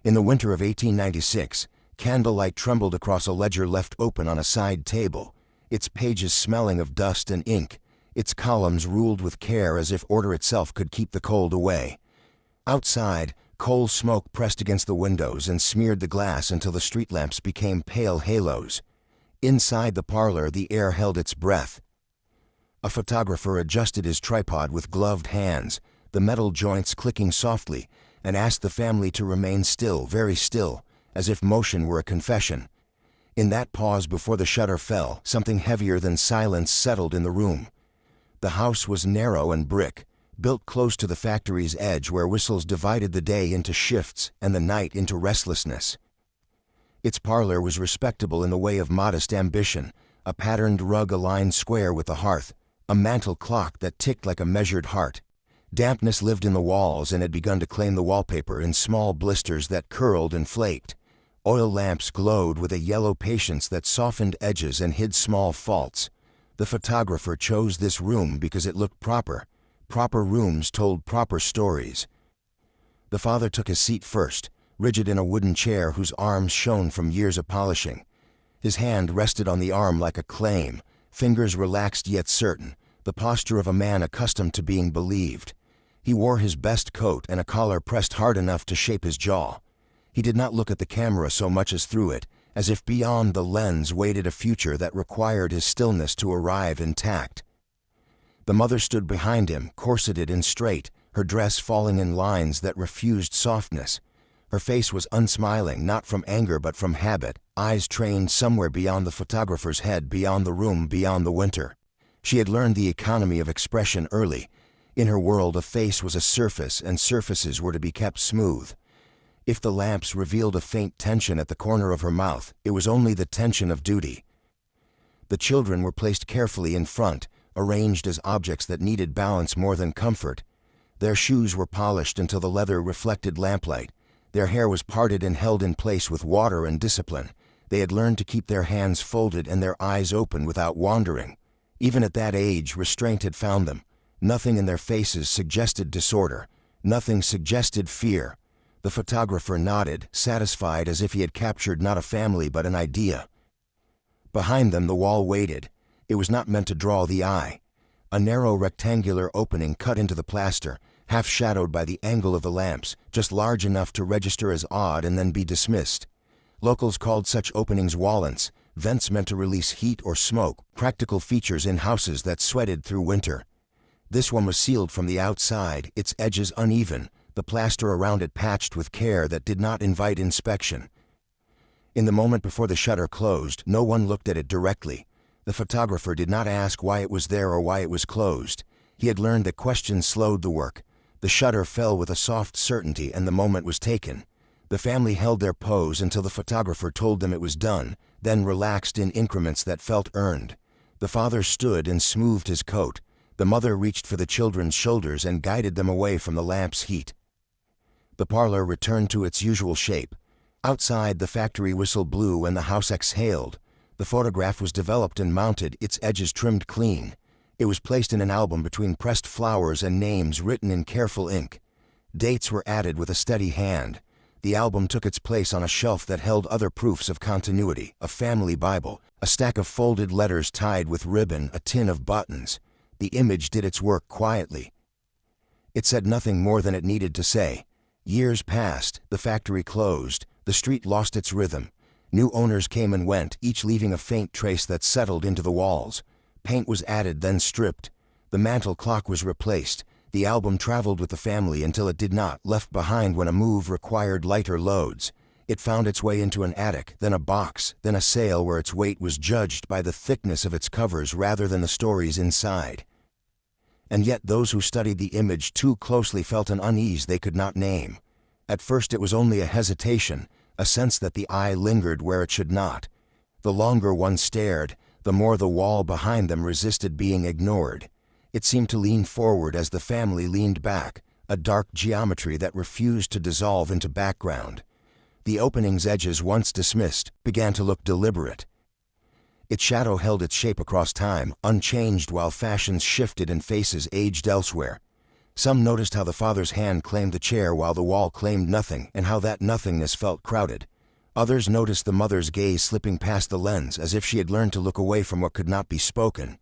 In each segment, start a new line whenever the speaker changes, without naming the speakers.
In the winter of 1896, candlelight trembled across a ledger left open on a side table, its pages smelling of dust and ink, its columns ruled with care as if order itself could keep the cold away. Outside, coal smoke pressed against the windows and smeared the glass until the street lamps became pale halos. Inside the parlor, the air held its breath. A photographer adjusted his tripod with gloved hands, the metal joints clicking softly, and asked the family to remain still, very still, as if motion were a confession. In that pause before the shutter fell, something heavier than silence settled in the room. The house was narrow and brick, built close to the factory's edge where whistles divided the day into shifts and the night into restlessness. Its parlor was respectable in the way of modest ambition, a patterned rug aligned square with the hearth, a mantel clock that ticked like a measured heart. Dampness lived in the walls and had begun to claim the wallpaper in small blisters that curled and flaked. Oil lamps glowed with a yellow patience that softened edges and hid small faults. The photographer chose this room because it looked proper. Proper rooms told proper stories. The father took his seat first, rigid in a wooden chair whose arms shone from years of polishing. His hand rested on the arm like a claim, fingers relaxed yet certain, the posture of a man accustomed to being believed. He wore his best coat and a collar pressed hard enough to shape his jaw. He did not look at the camera so much as through it, as if beyond the lens waited a future that required his stillness to arrive intact. The mother stood behind him, corseted and straight, her dress falling in lines that refused softness. Her face was unsmiling, not from anger but from habit, eyes trained somewhere beyond the photographer's head, beyond the room, beyond the winter. She had learned the economy of expression early. In her world, a face was a surface, and surfaces were to be kept smooth. If the lamps revealed a faint tension at the corner of her mouth, it was only the tension of duty. The children were placed carefully in front, arranged as objects that needed balance more than comfort. Their shoes were polished until the leather reflected lamplight. Their hair was parted and held in place with water and discipline. They had learned to keep their hands folded and their eyes open without wandering. Even at that age, restraint had found them. Nothing in their faces suggested disorder. Nothing suggested fear. The photographer nodded, satisfied as if he had captured not a family but an idea. Behind them the wall waited. It was not meant to draw the eye. A narrow rectangular opening cut into the plaster, half shadowed by the angle of the lamps, just large enough to register as odd and then be dismissed. Locals called such openings wallents, vents meant to release heat or smoke, practical features in houses that sweated through winter. This one was sealed from the outside, its edges uneven, the plaster around it patched with care that did not invite inspection. In the moment before the shutter closed, no one looked at it directly. The photographer did not ask why it was there or why it was closed. He had learned that questions slowed the work. The shutter fell with a soft certainty and the moment was taken. The family held their pose until the photographer told them it was done, then relaxed in increments that felt earned. The father stood and smoothed his coat. The mother reached for the children's shoulders and guided them away from the lamp's heat. The parlor returned to its usual shape. Outside, the factory whistle blew and the house exhaled. The photograph was developed and mounted, its edges trimmed clean. It was placed in an album between pressed flowers and names written in careful ink. Dates were added with a steady hand. The album took its place on a shelf that held other proofs of continuity, a family Bible, a stack of folded letters tied with ribbon, a tin of buttons. The image did its work quietly. It said nothing more than it needed to say. Years passed, the factory closed, the street lost its rhythm. New owners came and went, each leaving a faint trace that settled into the walls. Paint was added, then stripped. The mantel clock was replaced. The album traveled with the family until it did not, left behind when a move required lighter loads. It found its way into an attic, then a box, then a sale where its weight was judged by the thickness of its covers rather than the stories inside. And yet those who studied the image too closely felt an unease they could not name. At first it was only a hesitation, a sense that the eye lingered where it should not. The longer one stared, the more the wall behind them resisted being ignored. It seemed to lean forward as the family leaned back, a dark geometry that refused to dissolve into background. The opening's edges, once dismissed, began to look deliberate. Its shadow held its shape across time, unchanged while fashions shifted and faces aged elsewhere. Some noticed how the father's hand claimed the chair while the wall claimed nothing, and how that nothingness felt crowded. Others noticed the mother's gaze slipping past the lens as if she had learned to look away from what could not be spoken.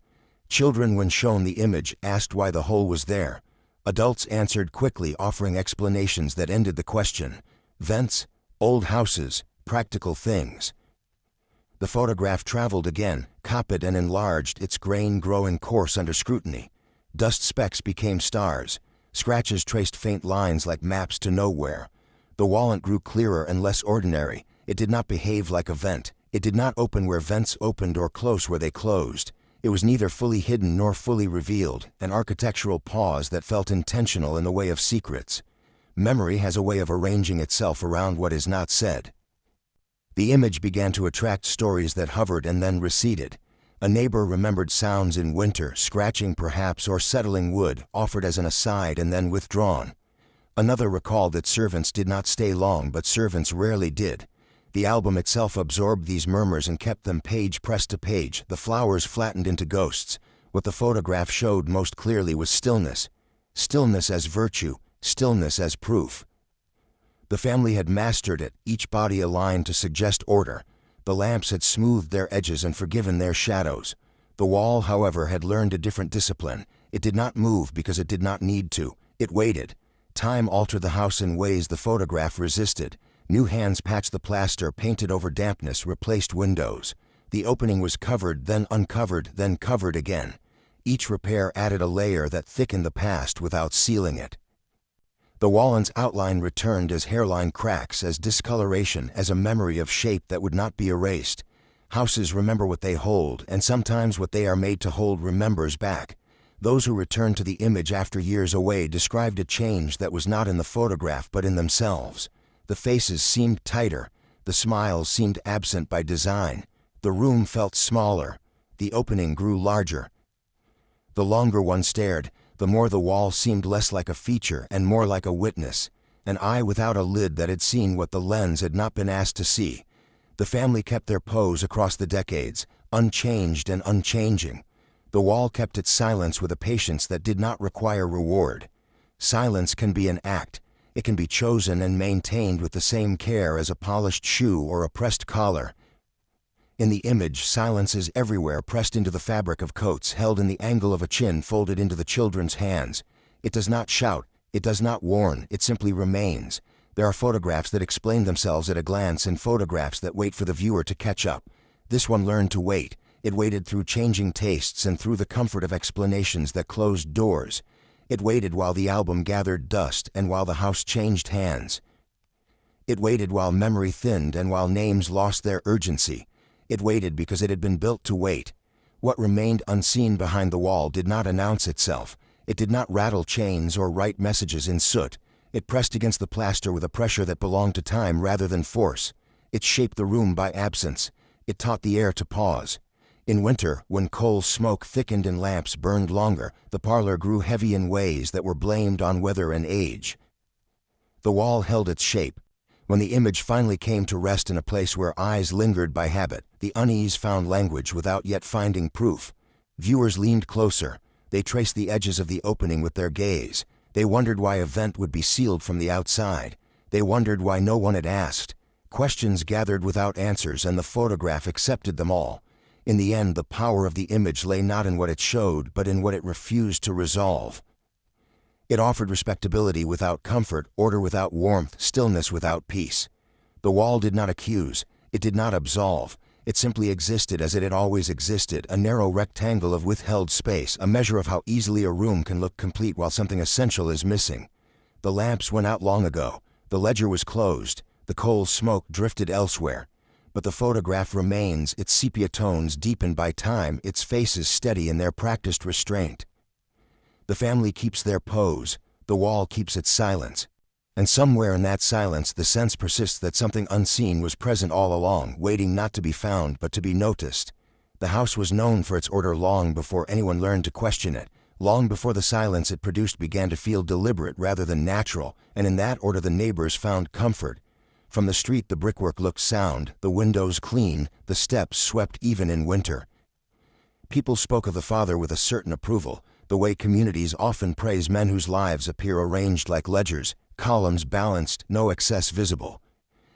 Children, when shown the image, asked why the hole was there. Adults answered quickly, offering explanations that ended the question. Vents, old houses, practical things. The photograph traveled again, copied and enlarged, its grain growing coarse under scrutiny. Dust specks became stars. Scratches traced faint lines like maps to nowhere. The wallent grew clearer and less ordinary. It did not behave like a vent. It did not open where vents opened or close where they closed. It was neither fully hidden nor fully revealed, an architectural pause that felt intentional in the way of secrets. Memory has a way of arranging itself around what is not said. The image began to attract stories that hovered and then receded. A neighbor remembered sounds in winter, scratching perhaps or settling wood, offered as an aside and then withdrawn. Another recalled that servants did not stay long, but servants rarely did. The album itself absorbed these murmurs and kept them page pressed to page. The flowers flattened into ghosts. What the photograph showed most clearly was stillness. Stillness as virtue, stillness as proof. The family had mastered it, each body aligned to suggest order. The lamps had smoothed their edges and forgiven their shadows. The wall, however, had learned a different discipline. It did not move because it did not need to. It waited. Time altered the house in ways the photograph resisted. New hands patched the plaster, painted over dampness, replaced windows. The opening was covered, then uncovered, then covered again. Each repair added a layer that thickened the past without sealing it. The wallent's outline returned as hairline cracks, as discoloration, as a memory of shape that would not be erased. Houses remember what they hold, and sometimes what they are made to hold remembers back. Those who returned to the image after years away described a change that was not in the photograph but in themselves. The faces seemed tighter. The smiles seemed absent by design. The room felt smaller. The opening grew larger. The longer one stared, the more the wall seemed less like a feature and more like a witness, an eye without a lid that had seen what the lens had not been asked to see. The family kept their pose across the decades, unchanged and unchanging. The wall kept its silence with a patience that did not require reward. Silence can be an act. It can be chosen and maintained with the same care as a polished shoe or a pressed collar. In the image, silence is everywhere, pressed into the fabric of coats, held in the angle of a chin folded into the children's hands. It does not shout, it does not warn, it simply remains. There are photographs that explain themselves at a glance and photographs that wait for the viewer to catch up. This one learned to wait. It waited through changing tastes and through the comfort of explanations that closed doors. It waited while the album gathered dust and while the house changed hands. It waited while memory thinned and while names lost their urgency. It waited because it had been built to wait. What remained unseen behind the wall did not announce itself. It did not rattle chains or write messages in soot. It pressed against the plaster with a pressure that belonged to time rather than force. It shaped the room by absence. It taught the air to pause. In winter, when coal smoke thickened and lamps burned longer, the parlor grew heavy in ways that were blamed on weather and age. The wall held its shape. When the image finally came to rest in a place where eyes lingered by habit, the unease found language without yet finding proof. Viewers leaned closer. They traced the edges of the opening with their gaze. They wondered why a vent would be sealed from the outside. They wondered why no one had asked. Questions gathered without answers, and the photograph accepted them all. In the end, the power of the image lay not in what it showed, but in what it refused to resolve. It offered respectability without comfort, order without warmth, stillness without peace. The wall did not accuse. It did not absolve. It simply existed as it had always existed, a narrow rectangle of withheld space, a measure of how easily a room can look complete while something essential is missing. The lamps went out long ago. The ledger was closed. The coal smoke drifted elsewhere. But the photograph remains, its sepia tones deepened by time, its faces steady in their practiced restraint. The family keeps their pose. The wall keeps its silence. And somewhere in that silence, the sense persists that something unseen was present all along, waiting not to be found but to be noticed. The house was known for its order long before anyone learned to question it, long before the silence it produced began to feel deliberate rather than natural, and in that order the neighbors found comfort. From the street the brickwork looked sound, the windows clean, the steps swept even in winter. People spoke of the father with a certain approval. the way communities often praise men whose lives appear arranged like ledgers, columns balanced, no excess visible.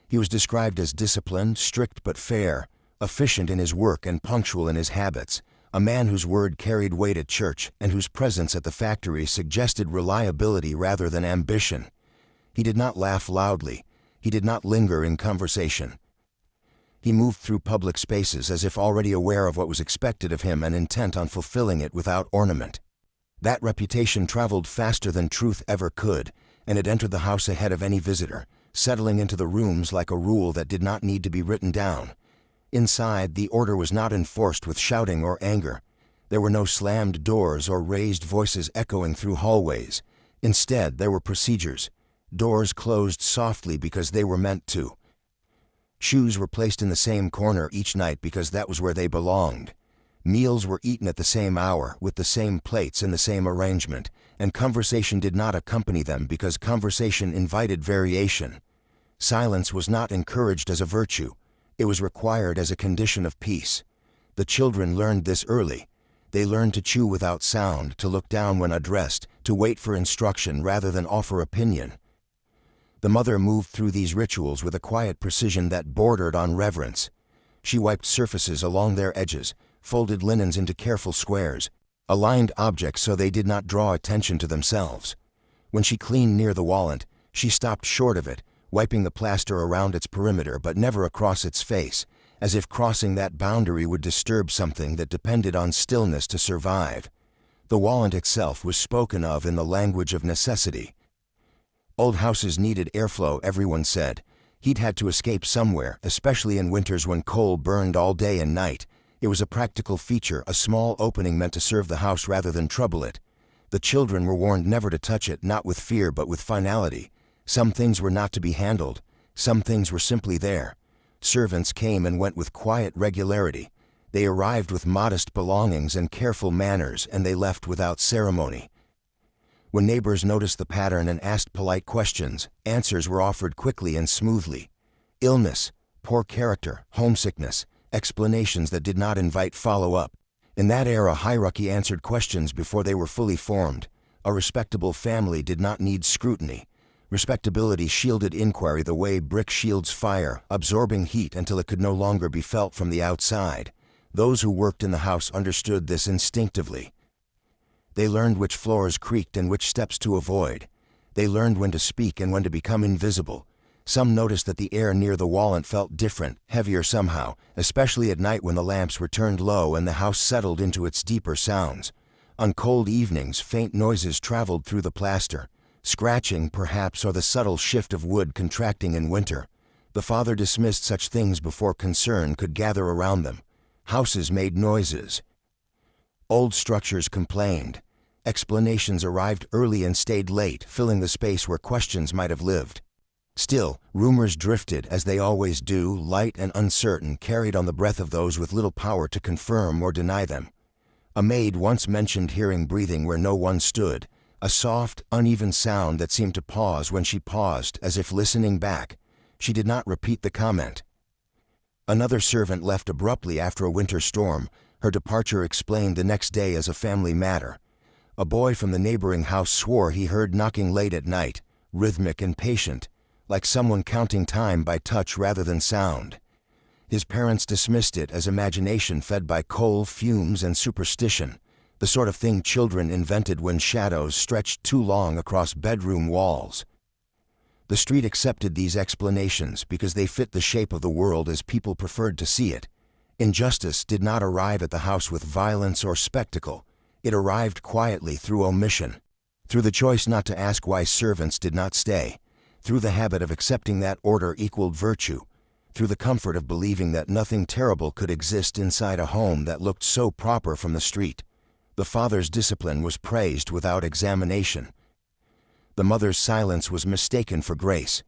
He was described as disciplined, strict but fair, efficient in his work and punctual in his habits, a man whose word carried weight at church and whose presence at the factory suggested reliability rather than ambition. He did not laugh loudly. He did not linger in conversation. He moved through public spaces as if already aware of what was expected of him and intent on fulfilling it without ornament. That reputation traveled faster than truth ever could, and it entered the house ahead of any visitor, settling into the rooms like a rule that did not need to be written down. Inside, the order was not enforced with shouting or anger. There were no slammed doors or raised voices echoing through hallways. Instead, there were procedures. Doors closed softly because they were meant to. Shoes were placed in the same corner each night because that was where they belonged. Meals were eaten at the same hour, with the same plates in the same arrangement, and conversation did not accompany them because conversation invited variation. Silence was not encouraged as a virtue. It was required as a condition of peace. The children learned this early. They learned to chew without sound, to look down when addressed, to wait for instruction rather than offer opinion. The mother moved through these rituals with a quiet precision that bordered on reverence. She wiped surfaces along their edges, folded linens into careful squares, aligned objects so they did not draw attention to themselves. When she cleaned near the wallent, she stopped short of it, wiping the plaster around its perimeter but never across its face, as if crossing that boundary would disturb something that depended on stillness to survive. The wallent itself was spoken of in the language of necessity. Old houses needed airflow, everyone said. He'd had to escape somewhere, especially in winters when coal burned all day and night. It was a practical feature, a small opening meant to serve the house rather than trouble it. The children were warned never to touch it, not with fear but with finality. Some things were not to be handled. Some things were simply there. Servants came and went with quiet regularity. They arrived with modest belongings and careful manners, and they left without ceremony. When neighbors noticed the pattern and asked polite questions, answers were offered quickly and smoothly. Illness, poor character, homesickness, explanations that did not invite follow-up. In that era, hierarchy answered questions before they were fully formed. A respectable family did not need scrutiny. Respectability shielded inquiry the way brick shields fire, absorbing heat until it could no longer be felt from the outside. Those who worked in the house understood this instinctively. They learned which floors creaked and which steps to avoid. They learned when to speak and when to become invisible. Some noticed that the air near the wallent felt different, heavier somehow, especially at night when the lamps were turned low and the house settled into its deeper sounds. On cold evenings, faint noises traveled through the plaster. Scratching, perhaps, or the subtle shift of wood contracting in winter. The father dismissed such things before concern could gather around them. Houses made noises. Old structures complained. Explanations arrived early and stayed late, filling the space where questions might have lived. Still, rumors drifted, as they always do, light and uncertain, carried on the breath of those with little power to confirm or deny them. A maid once mentioned hearing breathing where no one stood, a soft, uneven sound that seemed to pause when she paused, as if listening back. She did not repeat the comment. Another servant left abruptly after a winter storm, her departure explained the next day as a family matter. A boy from the neighboring house swore he heard knocking late at night, rhythmic and patient, like someone counting time by touch rather than sound. His parents dismissed it as imagination fed by coal, fumes, and superstition, the sort of thing children invented when shadows stretched too long across bedroom walls. The street accepted these explanations because they fit the shape of the world as people preferred to see it. Injustice did not arrive at the house with violence or spectacle. It arrived quietly through omission, through the choice not to ask why servants did not stay, through the habit of accepting that order equaled virtue, through the comfort of believing that nothing terrible could exist inside a home that looked so proper from the street. The father's discipline was praised without examination. The mother's silence was mistaken for grace.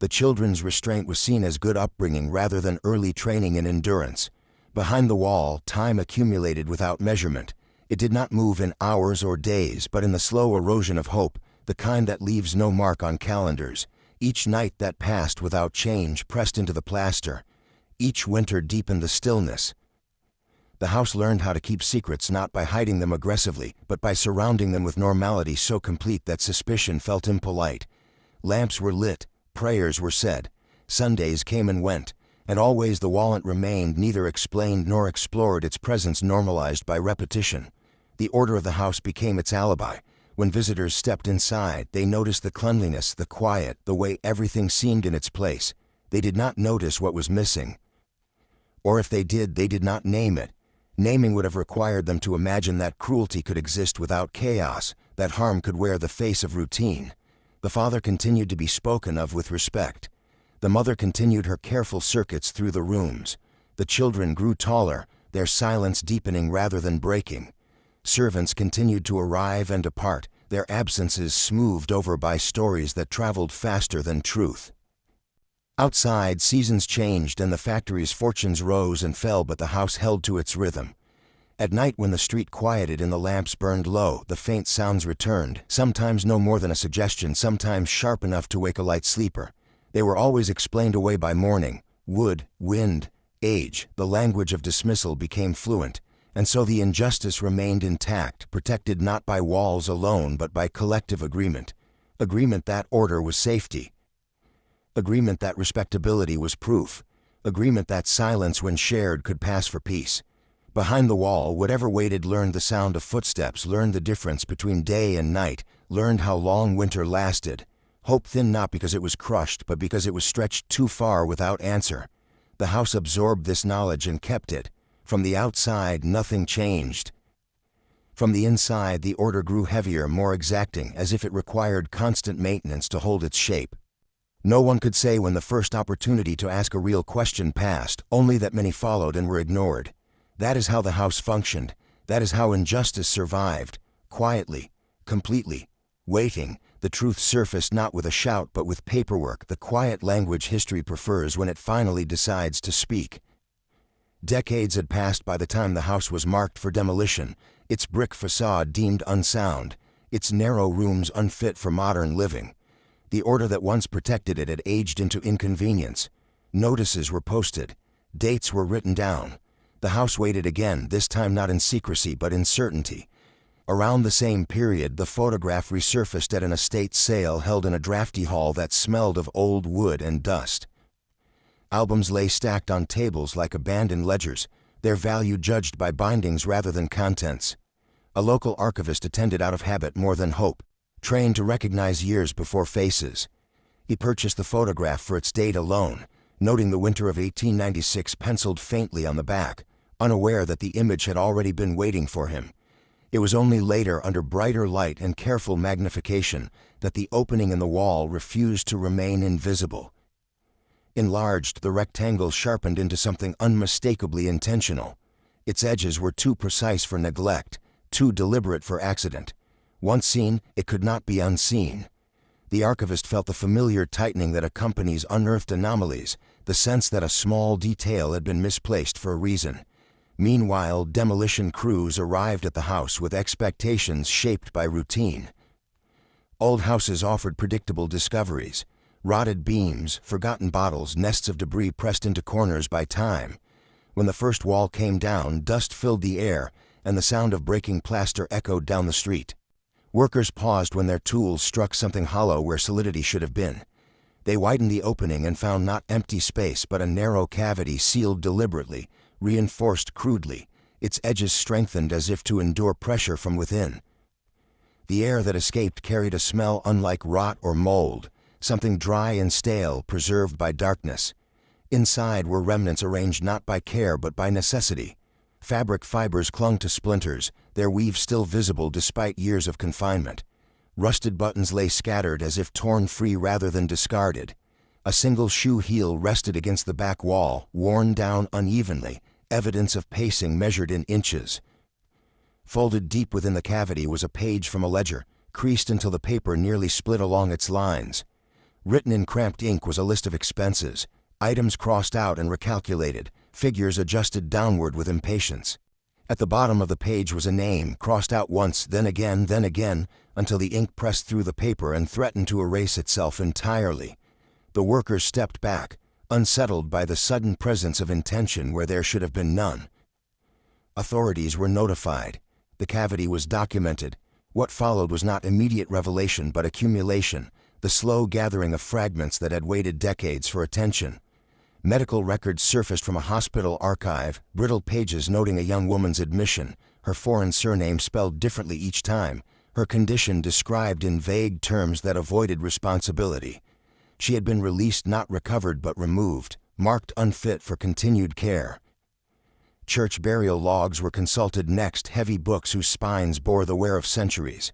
The children's restraint was seen as good upbringing rather than early training in endurance. Behind the wall, time accumulated without measurement. It did not move in hours or days, but in the slow erosion of hope, the kind that leaves no mark on calendars. Each night that passed without change pressed into the plaster. Each winter deepened the stillness. The house learned how to keep secrets not by hiding them aggressively, but by surrounding them with normality so complete that suspicion felt impolite. Lamps were lit, prayers were said, Sundays came and went, and always the wallent remained, neither explained nor explored, its presence normalized by repetition. The order of the house became its alibi. When visitors stepped inside, they noticed the cleanliness, the quiet, the way everything seemed in its place. They did not notice what was missing. Or if they did not name it. Naming would have required them to imagine that cruelty could exist without chaos, that harm could wear the face of routine. The father continued to be spoken of with respect. The mother continued her careful circuits through the rooms. The children grew taller, their silence deepening rather than breaking. Servants continued to arrive and depart, their absences smoothed over by stories that traveled faster than truth. Outside, seasons changed and the factory's fortunes rose and fell, but the house held to its rhythm. At night, when the street quieted and the lamps burned low, the faint sounds returned, sometimes no more than a suggestion, sometimes sharp enough to wake a light sleeper. They were always explained away by morning. Wood, wind, age, the language of dismissal became fluent, and so the injustice remained intact, protected not by walls alone but by collective agreement. Agreement that order was safety. Agreement that respectability was proof. Agreement that silence when shared could pass for peace. Behind the wall, whatever waited learned the sound of footsteps, learned the difference between day and night, learned how long winter lasted. Hope thinned not because it was crushed, but because it was stretched too far without answer. The house absorbed this knowledge and kept it. From the outside, nothing changed. From the inside, the order grew heavier, more exacting, as if it required constant maintenance to hold its shape. No one could say when the first opportunity to ask a real question passed, only that many followed and were ignored. That is how the house functioned. That is how injustice survived. Quietly, completely, waiting. The truth surfaced not with a shout but with paperwork, the quiet language history prefers when it finally decides to speak. Decades had passed by the time the house was marked for demolition, its brick facade deemed unsound, its narrow rooms unfit for modern living. The order that once protected it had aged into inconvenience. Notices were posted. Dates were written down. The house waited again, this time not in secrecy but in certainty. Around the same period, the photograph resurfaced at an estate sale held in a drafty hall that smelled of old wood and dust. Albums lay stacked on tables like abandoned ledgers, their value judged by bindings rather than contents. A local archivist attended out of habit more than hope, trained to recognize years before faces. He purchased the photograph for its date alone, noting the winter of 1896 penciled faintly on the back, unaware that the image had already been waiting for him. It was only later, under brighter light and careful magnification, that the opening in the wall refused to remain invisible. Enlarged, the rectangle sharpened into something unmistakably intentional. Its edges were too precise for neglect, too deliberate for accident. Once seen, it could not be unseen. The archivist felt the familiar tightening that accompanies unearthed anomalies, the sense that a small detail had been misplaced for a reason. Meanwhile, demolition crews arrived at the house with expectations shaped by routine. Old houses offered predictable discoveries. Rotted beams, forgotten bottles, nests of debris pressed into corners by time. When the first wall came down, dust filled the air, and the sound of breaking plaster echoed down the street. Workers paused when their tools struck something hollow where solidity should have been. They widened the opening and found not empty space but a narrow cavity sealed deliberately, reinforced crudely, its edges strengthened as if to endure pressure from within. The air that escaped carried a smell unlike rot or mold, something dry and stale, preserved by darkness. Inside were remnants arranged not by care but by necessity. Fabric fibers clung to splinters, their weave still visible despite years of confinement. Rusted buttons lay scattered as if torn free rather than discarded. A single shoe heel rested against the back wall, worn down unevenly, evidence of pacing measured in inches. Folded deep within the cavity was a page from a ledger, creased until the paper nearly split along its lines. Written in cramped ink was a list of expenses, items crossed out and recalculated, figures adjusted downward with impatience. At the bottom of the page was a name, crossed out once, then again, until the ink pressed through the paper and threatened to erase itself entirely. The workers stepped back, unsettled by the sudden presence of intention where there should have been none. Authorities were notified. The cavity was documented. What followed was not immediate revelation but accumulation, the slow gathering of fragments that had waited decades for attention. Medical records surfaced from a hospital archive, brittle pages noting a young woman's admission, her foreign surname spelled differently each time, her condition described in vague terms that avoided responsibility. She had been released, not recovered but removed, marked unfit for continued care. Church burial logs were consulted next, heavy books whose spines bore the wear of centuries.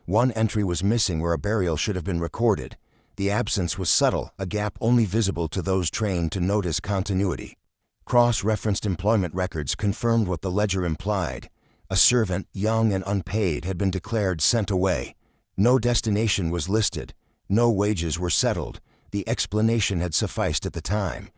One entry was missing where a burial should have been recorded. The absence was subtle, a gap only visible to those trained to notice continuity. Cross-referenced employment records confirmed what the ledger implied. A servant, young and unpaid, had been declared sent away. No destination was listed. No wages were settled. The explanation had sufficed at the time.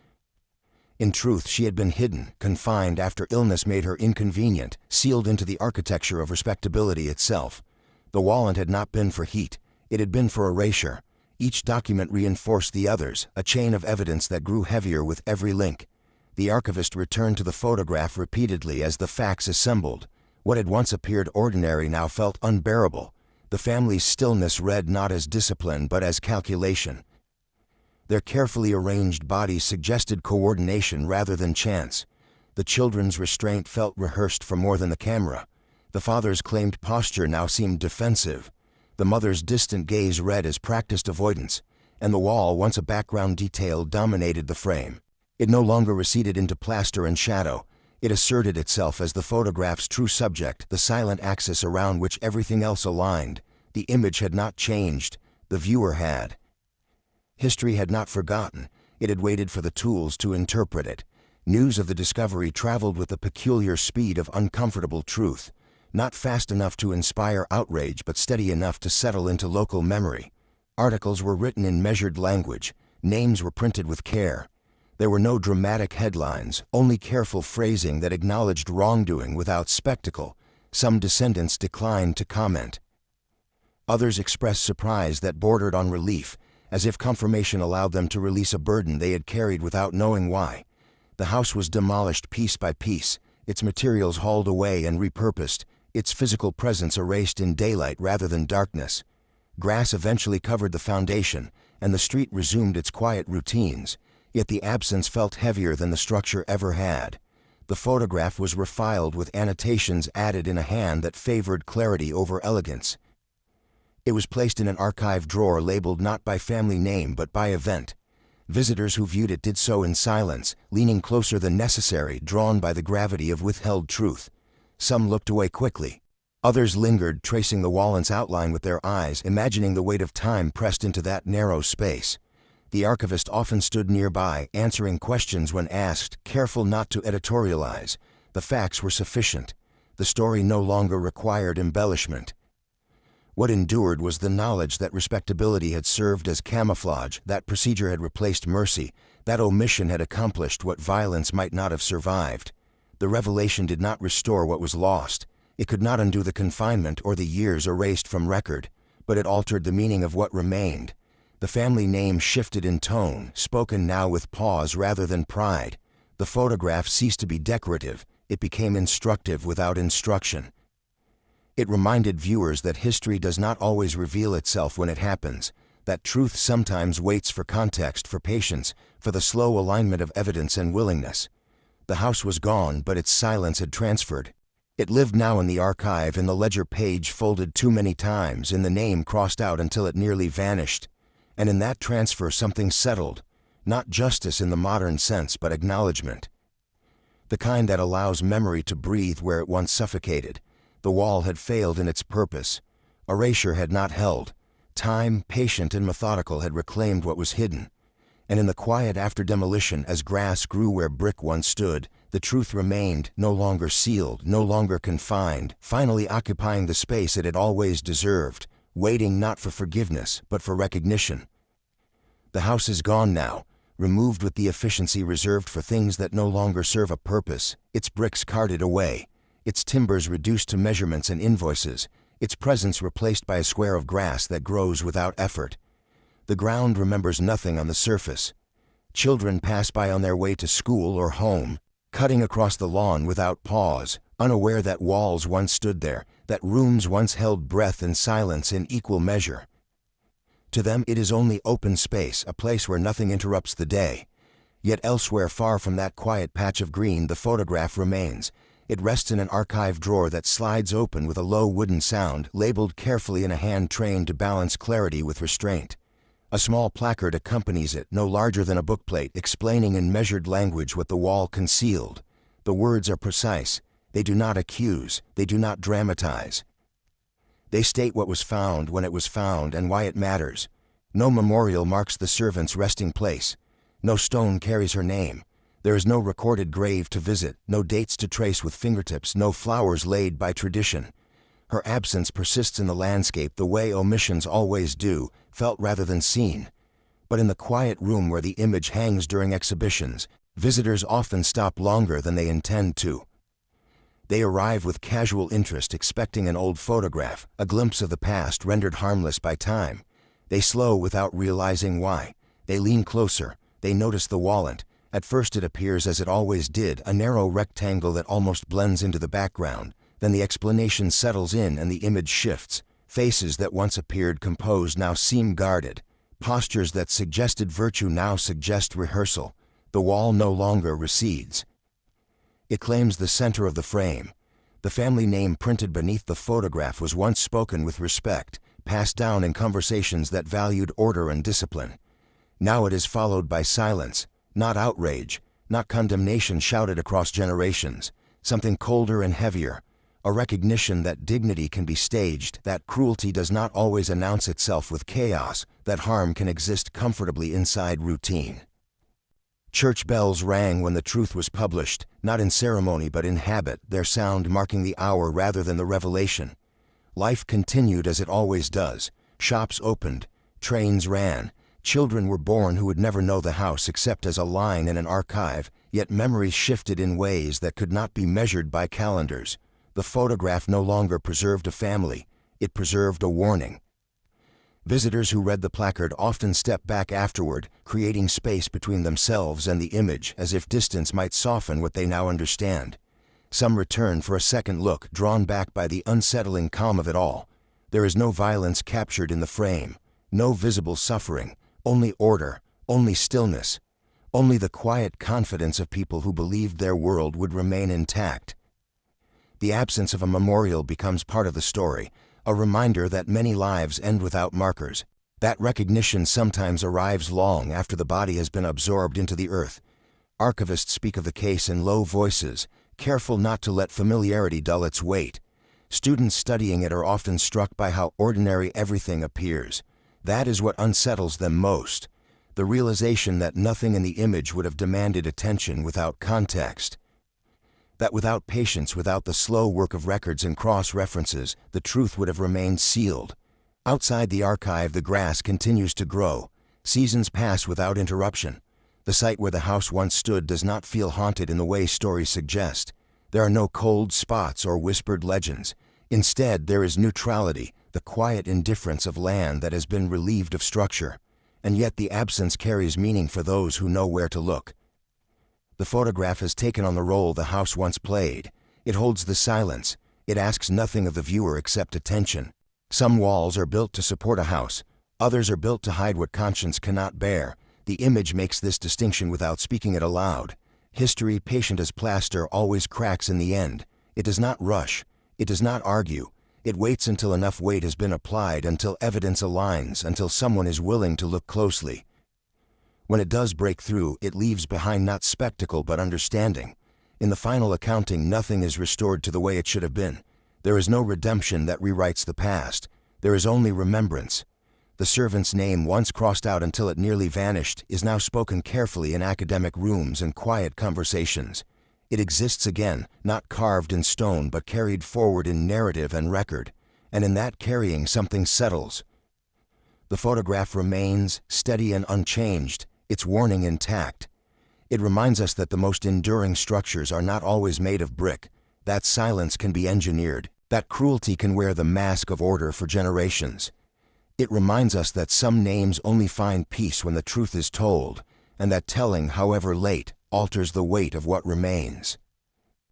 In truth, she had been hidden, confined after illness made her inconvenient, sealed into the architecture of respectability itself. The wallent had not been for heat. It had been for erasure. Each document reinforced the others, a chain of evidence that grew heavier with every link. The archivist returned to the photograph repeatedly as the facts assembled. What had once appeared ordinary now felt unbearable. The family's stillness read not as discipline but as calculation. Their carefully arranged bodies suggested coordination rather than chance. The children's restraint felt rehearsed for more than the camera. The father's claimed posture now seemed defensive. The mother's distant gaze read as practiced avoidance, and the wall, once a background detail, dominated the frame. It no longer receded into plaster and shadow. It asserted itself as the photograph's true subject, the silent axis around which everything else aligned. The image had not changed. The viewer had. History had not forgotten. It had waited for the tools to interpret it. News of the discovery traveled with the peculiar speed of uncomfortable truth. Not fast enough to inspire outrage, but steady enough to settle into local memory. Articles were written in measured language. Names were printed with care. There were no dramatic headlines, only careful phrasing that acknowledged wrongdoing without spectacle. Some descendants declined to comment. Others expressed surprise that bordered on relief, as if confirmation allowed them to release a burden they had carried without knowing why. The house was demolished piece by piece, its materials hauled away and repurposed, its physical presence erased in daylight rather than darkness. Grass eventually covered the foundation, and the street resumed its quiet routines, yet the absence felt heavier than the structure ever had. The photograph was refiled with annotations added in a hand that favored clarity over elegance. It was placed in an archive drawer labeled not by family name but by event. Visitors who viewed it did so in silence, leaning closer than necessary, drawn by the gravity of withheld truth. Some looked away quickly. Others lingered, tracing the wallent's outline with their eyes, imagining the weight of time pressed into that narrow space. The archivist often stood nearby, answering questions when asked, careful not to editorialize. The facts were sufficient. The story no longer required embellishment. What endured was the knowledge that respectability had served as camouflage, that procedure had replaced mercy, that omission had accomplished what violence might not have survived. The revelation did not restore what was lost. It could not undo the confinement or the years erased from record, but it altered the meaning of what remained. The family name shifted in tone, spoken now with pause rather than pride. The photograph ceased to be decorative. It became instructive without instruction. It reminded viewers that history does not always reveal itself when it happens, that truth sometimes waits for context, for patience, for the slow alignment of evidence and willingness. The house was gone, but its silence had transferred. It lived now in the archive, in the ledger page folded too many times, in the name crossed out until it nearly vanished. And in that transfer something settled, not justice in the modern sense, but acknowledgement. The kind that allows memory to breathe where it once suffocated. The wall had failed in its purpose. Erasure had not held. Time, patient and methodical, had reclaimed what was hidden. And in the quiet after demolition, as grass grew where brick once stood, the truth remained, no longer sealed, no longer confined, finally occupying the space it had always deserved, waiting not for forgiveness, but for recognition. The house is gone now, removed with the efficiency reserved for things that no longer serve a purpose, its bricks carted away, its timbers reduced to measurements and invoices, its presence replaced by a square of grass that grows without effort. The ground remembers nothing on the surface. Children pass by on their way to school or home, cutting across the lawn without pause, unaware that walls once stood there, that rooms once held breath and silence in equal measure. To them it is only open space, a place where nothing interrupts the day. Yet elsewhere, far from that quiet patch of green, the photograph remains. It rests in an archive drawer that slides open with a low wooden sound, labeled carefully in a hand trained to balance clarity with restraint. A small placard accompanies it, no larger than a bookplate, explaining in measured language what the wall concealed. The words are precise. They do not accuse. They do not dramatize. They state what was found, when it was found, and why it matters. No memorial marks the servant's resting place. No stone carries her name. There is no recorded grave to visit, no dates to trace with fingertips, no flowers laid by tradition. Her absence persists in the landscape the way omissions always do, felt rather than seen. But in the quiet room where the image hangs during exhibitions, visitors often stop longer than they intend to. They arrive with casual interest, expecting an old photograph, a glimpse of the past rendered harmless by time. They slow without realizing why. They lean closer. They notice the wallent. At first it appears as it always did, a narrow rectangle that almost blends into the background. Then the explanation settles in and the image shifts. Faces that once appeared composed now seem guarded. Postures that suggested virtue now suggest rehearsal. The wall no longer recedes. It claims the center of the frame. The family name printed beneath the photograph was once spoken with respect, passed down in conversations that valued order and discipline. Now it is followed by silence, not outrage, not condemnation shouted across generations, something colder and heavier, a recognition that dignity can be staged, that cruelty does not always announce itself with chaos, that harm can exist comfortably inside routine. Church bells rang when the truth was published, not in ceremony but in habit, their sound marking the hour rather than the revelation. Life continued as it always does. Shops opened, trains ran, children were born who would never know the house except as a line in an archive, yet memories shifted in ways that could not be measured by calendars. The photograph no longer preserved a family, it preserved a warning. Visitors who read the placard often stepped back afterward, creating space between themselves and the image, as if distance might soften what they now understand. Some return for a second look, drawn back by the unsettling calm of it all. There is no violence captured in the frame, no visible suffering, only order, only stillness, only the quiet confidence of people who believed their world would remain intact. The absence of a memorial becomes part of the story, a reminder that many lives end without markers. That recognition sometimes arrives long after the body has been absorbed into the earth. Archivists speak of the case in low voices, careful not to let familiarity dull its weight. Students studying it are often struck by how ordinary everything appears. That is what unsettles them most, the realization that nothing in the image would have demanded attention without context. That without patience, without the slow work of records and cross-references, the truth would have remained sealed. Outside the archive, the grass continues to grow. Seasons pass without interruption. The site where the house once stood does not feel haunted in the way stories suggest. There are no cold spots or whispered legends. Instead, there is neutrality, the quiet indifference of land that has been relieved of structure. And yet the absence carries meaning for those who know where to look. The photograph has taken on the role the house once played. It holds the silence. It asks nothing of the viewer except attention. Some walls are built to support a house. Others are built to hide what conscience cannot bear. The image makes this distinction without speaking it aloud. History, patient as plaster, always cracks in the end. It does not rush. It does not argue. It waits until enough weight has been applied, until evidence aligns, until someone is willing to look closely. When it does break through, it leaves behind not spectacle but understanding. In the final accounting, nothing is restored to the way it should have been. There is no redemption that rewrites the past. There is only remembrance. The servant's name, once crossed out until it nearly vanished, is now spoken carefully in academic rooms and quiet conversations. It exists again, not carved in stone but carried forward in narrative and record. And in that carrying, something settles. The photograph remains, steady and unchanged, its warning intact. It reminds us that the most enduring structures are not always made of brick, that silence can be engineered, that cruelty can wear the mask of order for generations. It reminds us that some names only find peace when the truth is told, and that telling, however late, alters the weight of what remains.